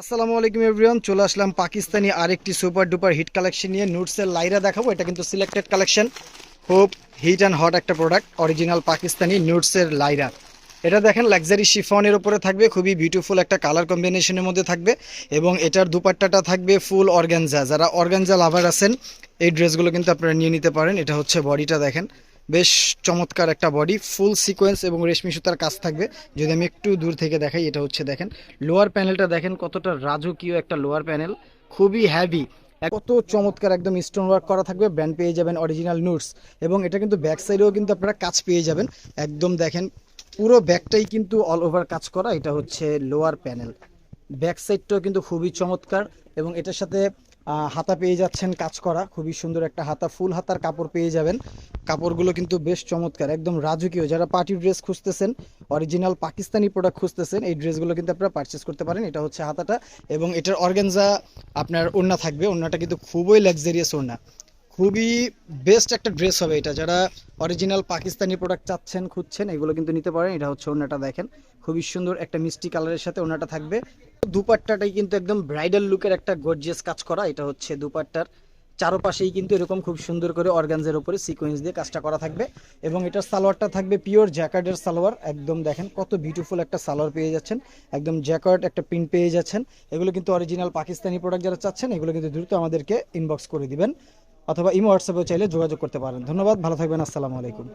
আসসালামু আলাইকুম এভরিওয়ান, চলে আসলাম পাকিস্তানি আরেকটি সুপার ডুপার হিট কালেকশন নিয়ে। নুটসের লাইরা দেখাবো। এটা কিন্তু সিলেক্টেড কালেকশন, খুব হিট অ্যান্ড হট একটা প্রোডাক্ট, অরিজিনাল পাকিস্তানি নুটসের লাইরা। এটা দেখেন লাক্সারি শিফনের উপরে থাকবে, খুবই বিউটিফুল একটা কালার কম্বিনেশনের মধ্যে থাকবে এবং এটার দুপাট্টাটা থাকবে ফুল অর্গানজা। যারা অর্গানজা লাভার আছেন এই ড্রেসগুলো কিন্তু আপনারা নিয়ে নিতে পারেন। এটা হচ্ছে বডিটা দেখেন, বেশ চমৎকার একটা বডি, ফুল সিকোয়েন্স এবং রেশমি সুতার কাজ থাকবে। যদি আমি একটু দূর থেকে দেখাই, এটা হচ্ছে দেখেন লোয়ার প্যানেলটা দেখেন কতটা রাজকীয় একটা লোয়ার প্যানেল, খুবই হ্যাভি, কত চমৎকার, একদম স্টোন ওয়ার্ক করা থাকবে। ব্র্যান্ড পেয়ে যাবেন অরিজিনাল নুটস এবং এটা কিন্তু ব্যাক সাইডেও কিন্তু আপনারা কাজ পেয়ে যাবেন। একদম দেখেন পুরো ব্যাকটাই কিন্তু অল ওভার কাজ করা। এটা হচ্ছে লোয়ার প্যানেল, ব্যাক সাইডটাও কিন্তু খুবই চমৎকার এবং এটার সাথে হাতা পেয়ে যাচ্ছেন কাজ করা, খুবই সুন্দর একটা হাতা, ফুল হাতার কাপড় পেয়ে যাবেন। কাপড়গুলো কিন্তু বেশ চমৎকার, একদম রাজকীয়। যারা পার্টি ড্রেস খুঁজতেছেন, অরিজিনাল পাকিস্তানি প্রোডাক্ট খুঁজতেছেন, এই ড্রেসগুলো কিন্তু আপনারা পারচেস করতে পারেন। এটা হচ্ছে হাতাটা এবং এটার অর্গানজা আপনার ওড়না থাকবে। ওড়নাটা কিন্তু খুবই লাক্সারিয়াস ওড়না, খুবই বেস্ট একটা ড্রেস হবে এটা। যারা অরিজিনাল পাকিস্তানি প্রোডাক্ট চাচ্ছেন, খুঁজছেন, এগুলো কিন্তু নিতে পারেন। এটা হচ্ছে ওড়নাটা দেখেন, খুবই সুন্দর একটা মিষ্টি কালারের সাথে ওড়নাটা থাকবে। দুপাট্টাটাই কিন্তু একদম ব্রাইডাল লুকের একটা গর্জিয়াস কাজ করা। এটা হচ্ছে দুপাট্টার চারপাশেই কিন্তু এরকম খুব সুন্দর করে অর্গানজের উপরে সিকোয়েন্স দিয়ে কাজটা করা থাকবে এবং এটার সালোয়ারটা থাকবে পিওর জ্যাকার্ডের সালোয়ার। একদম দেখেন কত বিউটিফুল একটা সালোয়ার পেয়ে যাচ্ছেন, একদম জ্যাকার্ড একটা প্রিন্ট পেয়ে যাচ্ছেন। এগুলো কিন্তু অরিজিনাল পাকিস্তানি প্রোডাক্ট যারা চাচ্ছেন, এগুলো কিন্তু দ্রুত আমাদেরকে ইনবক্স করে দিবেন অথবা ইমো হোয়াটসঅ্যাপে চাইলে যোগাযোগ করতে পারেন। ধন্যবাদ, ভালো থাকবেন, আসসালামু আলাইকুম।